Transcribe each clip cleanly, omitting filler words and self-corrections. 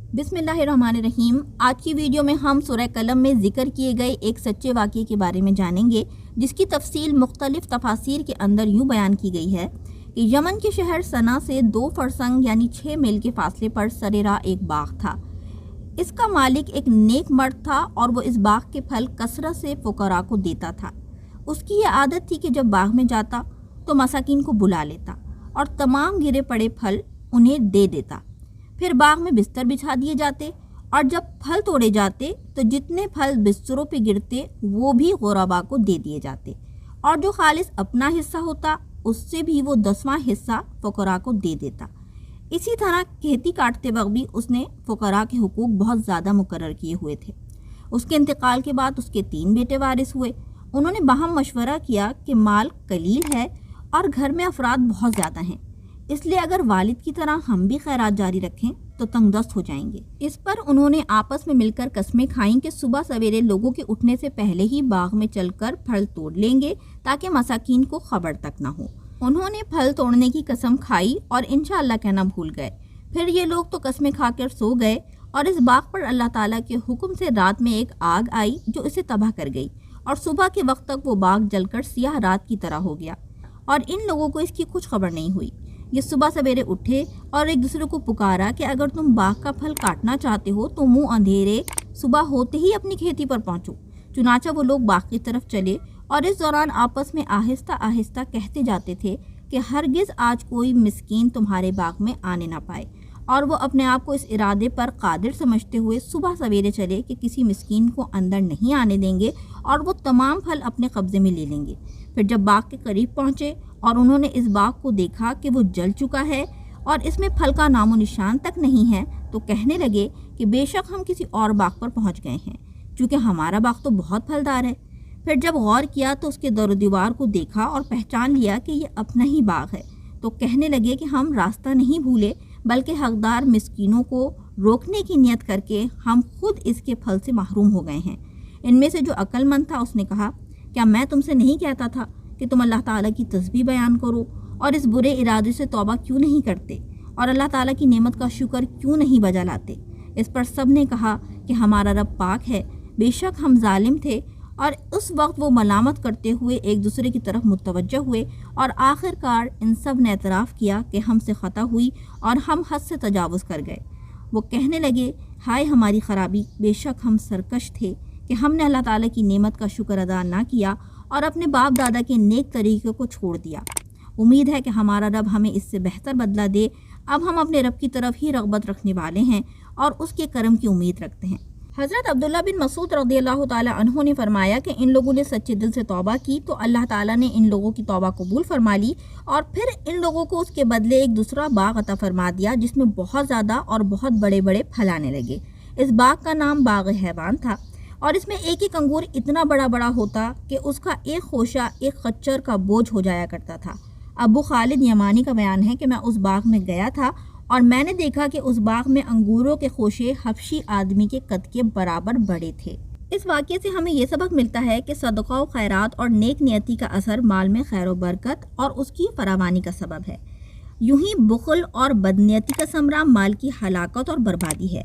बिस्मिल्लाहिर्रहमानिर्रहीम। आज की वीडियो में हम सूरह कलम में ज़िक्र किए गए एक सच्चे वाक़ये के बारे में जानेंगे, जिसकी तफसील मुख्तलिफ तफासिर के अंदर यूँ बयान की गई है कि यमन के शहर सना से 2 फरसंग यानी 6 मील के फासले पर सरेरा एक बाग था। इसका मालिक एक नेक मर्द था और वो इस बाग के फल कसरत से फुकरा को देता था। उसकी ये आदत थी कि जब बाग में जाता तो मसाकीन को बुला लेता और तमाम गिरे पड़े फल उन्हें दे देता। फिर बाग में बिस्तर बिछा दिए जाते और जब फल तोड़े जाते तो जितने फल बिस्तरों पे गिरते वो भी गुरबा को दे दिए जाते और जो खालिस अपना हिस्सा होता उससे भी वो 10वां हिस्सा फुकरा को दे देता। इसी तरह खेती काटते वक्त भी उसने फुकरा के हुकूक बहुत ज़्यादा मुकर्रर किए हुए थे। उसके इंतकाल के बाद उसके 3 बेटे वारिस हुए। उन्होंने बाहम मशवरा किया कि माल कलील है और घर में अफराद बहुत ज़्यादा हैं, इसलिए अगर वालिद की तरह हम भी खैरात जारी रखें तो तंगदस्त हो जाएंगे। इस पर उन्होंने आपस में मिलकर कस्में खाईं कि सुबह सवेरे लोगों के उठने से पहले ही बाग में चलकर फल तोड़ लेंगे ताकि मसाकीन को खबर तक न हो। उन्होंने फल तोड़ने की कसम खाई और इंशाअल्लाह कहना भूल गए। फिर ये लोग तो कस्में खाकर सो गए और इस बाग पर अल्लाह ताला के हुक्म से रात में एक आग आई जो इसे तबाह कर गई और सुबह के वक्त तक वो बाग जलकर सियाह रात की तरह हो गया और इन लोगों को इसकी कुछ खबर नहीं हुई। ये सुबह सवेरे उठे और एक दूसरे को पुकारा कि अगर तुम बाग का फल काटना चाहते हो तो मुंह अंधेरे सुबह होते ही अपनी खेती पर पहुंचो। चुनाचा वो लोग बाग की तरफ चले और इस दौरान आपस में आहिस्ता आहिस्ता कहते जाते थे कि हरगिज़ आज कोई मिस्कीन तुम्हारे बाग में आने ना पाए, और वो अपने आप को इस इरादे पर कादिर समझते हुए सुबह सवेरे चले कि किसी मिस्कीन को अंदर नहीं आने देंगे और वो तमाम फल अपने कब्ज़े में ले लेंगे। फिर जब बाग के करीब पहुँचे और उन्होंने इस बाग को देखा कि वो जल चुका है और इसमें फल का नामो निशान तक नहीं है, तो कहने लगे कि बेशक हम किसी और बाग पर पहुँच गए हैं, क्योंकि हमारा बाग तो बहुत फलदार है। फिर जब गौर किया तो उसके दर दीवार को देखा और पहचान लिया कि ये अपना ही बाग है, तो कहने लगे कि हम रास्ता नहीं भूले, बल्कि हकदार मिस्कीनों को रोकने की नियत करके हम खुद इसके फल से महरूम हो गए हैं। इनमें से जो अक्लमंद था उसने कहा, क्या मैं तुमसे नहीं कहता था कि तुम अल्लाह ताला की तस्बीह बयान करो और इस बुरे इरादे से तौबा क्यों नहीं करते और अल्लाह ताला की नेमत का शुक्र क्यों नहीं बजा लाते। इस पर सब ने कहा कि हमारा रब पाक है, बेशक हम जालिम थे। और उस वक्त वो मलामत करते हुए एक दूसरे की तरफ मुतवज्जह हुए और आखिरकार इन सब ने एतराफ़ किया कि हमसे ख़ता हुई और हम हद से तजावुज़ कर गए। वो कहने लगे, हाय हमारी ख़राबी, बेशक हम सरकश थे कि हमने अल्लाह ताला की नेमत का शुक्र अदा ना किया और अपने बाप दादा के नेक तरीक़े को छोड़ दिया। उम्मीद है कि हमारा रब हमें इससे बेहतर बदला दे। अब हम अपने रब की तरफ ही रग़बत रखने वाले हैं और उसके करम की उम्मीद रखते हैं। हज़रत अब्दुल्ला बिन मसूद रज़ियल्लाहु ताला अन्हु ने फरमाया कि इन लोगों ने सच्चे दिल से तौबा की तो अल्लाह ताला ने इन लोगों की तौबा कबूल फरमा ली और फिर इन लोगों को उसके बदले एक दूसरा बाग अता फरमा दिया जिसमें बहुत ज़्यादा और बहुत बड़े बड़े फल आने लगे। इस बाग का नाम बाग हैवान था और इसमें एक एक अंगूर इतना बड़ा बड़ा होता कि उसका एक खोशा एक खच्चर का बोझ हो जाया करता था। अबू खालिद यमानी का बयान है कि मैं उस बाग में गया था और मैंने देखा कि उस बाग में अंगूरों के खोशे हबशी आदमी के कद के बराबर बड़े थे। इस वाक़ये से हमें यह सबक मिलता है कि सदक़ा व खैरात और नेक नियति का असर माल में खैर व बरकत और उसकी फरावानी का सबब है। यूं ही बुखल और बदनियती का समरा माल की हलाकत और बर्बादी है।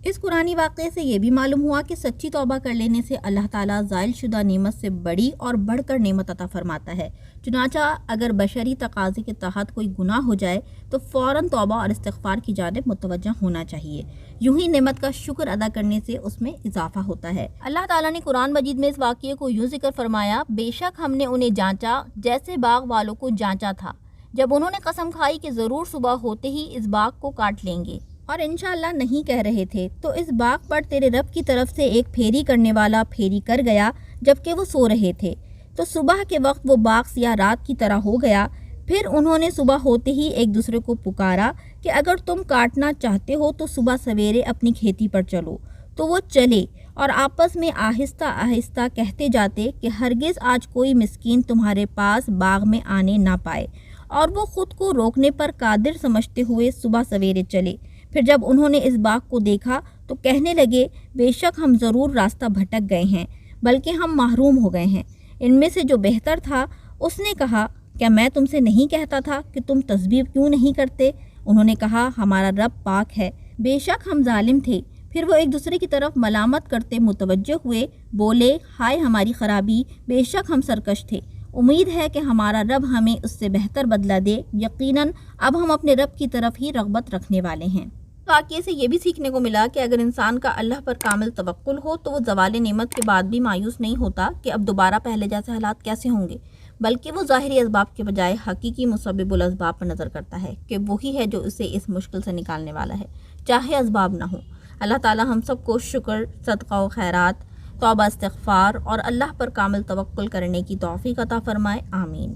इस कुरानी वाक़ये से ये भी मालूम हुआ कि सच्ची तौबा कर लेने से अल्लाह ताला ज़ाइल शुदा नेमत से बड़ी और बढ़कर नेमत अता फरमाता है। चुनाचा अगर बशरी तकाज़े के तहत कोई गुनाह हो जाए तो फ़ौरन तौबा और इस्तिग़फ़ार की जानिब मुतवज्जह होना चाहिए। यूं ही नेमत का शुक्र अदा करने से उसमें इजाफ़ा होता है। अल्लाह ताला ने कुरान मजीद में इस वाक़ये को यूँ ज़िक्र फरमाया, बेशक हमने उन्हें जाँचा जैसे बाग वालों को जाँचा था, जब उन्होंने कसम खाई कि ज़रूर सुबह होते ही इस बाग को काट लेंगे और इंशाअल्लाह नहीं कह रहे थे, तो इस बाग पर तेरे रब की तरफ से एक फेरी करने वाला फेरी कर गया जबकि वो सो रहे थे, तो सुबह के वक्त वो बाग सियाह रात की तरह हो गया। फिर उन्होंने सुबह होते ही एक दूसरे को पुकारा कि अगर तुम काटना चाहते हो तो सुबह सवेरे अपनी खेती पर चलो। तो वो चले और आपस में आहिस्ता आहिस्ता कहते जाते कि हरगिज़ आज कोई मिस्कीन तुम्हारे पास बाग में आने ना पाए, और वो ख़ुद को रोकने पर कादिर समझते हुए सुबह सवेरे चले। फिर जब उन्होंने इस बाग को देखा तो कहने लगे, बेशक हम ज़रूर रास्ता भटक गए हैं, बल्कि हम महरूम हो गए हैं। इनमें से जो बेहतर था उसने कहा, क्या मैं तुमसे नहीं कहता था कि तुम तस्बीह क्यों नहीं करते। उन्होंने कहा, हमारा रब पाक है, بے شک ہم ظالم تھے۔ پھر وہ ایک دوسرے کی طرف ملامت کرتے متوجہ ہوئے، بولے ہائے ہماری خرابی، بے شک ہم سرکش تھے۔ امید ہے کہ ہمارا رب ہمیں اس سے بہتر بدلہ دے، یقیناً اب ہم اپنے رب کی طرف ہی رغبت رکھنے والے ہیں۔ واقعے سے یہ بھی سیکھنے کو ملا کہ اگر انسان کا اللہ پر کامل توکل ہو تو وہ زوال نعمت کے بعد بھی مایوس نہیں ہوتا کہ اب دوبارہ پہلے جیسے حالات کیسے ہوں گے، بلکہ وہ ظاہری اسباب کے بجائے حقیقی مسبب الاسباب پر نظر کرتا ہے کہ وہی ہے جو اسے اس مشکل سے نکالنے والا ہے، چاہے اسباب نہ ہوں۔ اللہ تعالی ہم سب کو شکر، صدقہ و خیرات، توبہ، استغفار اور اللہ پر کامل توکل کرنے کی توفیق عطا فرمائے، آمین۔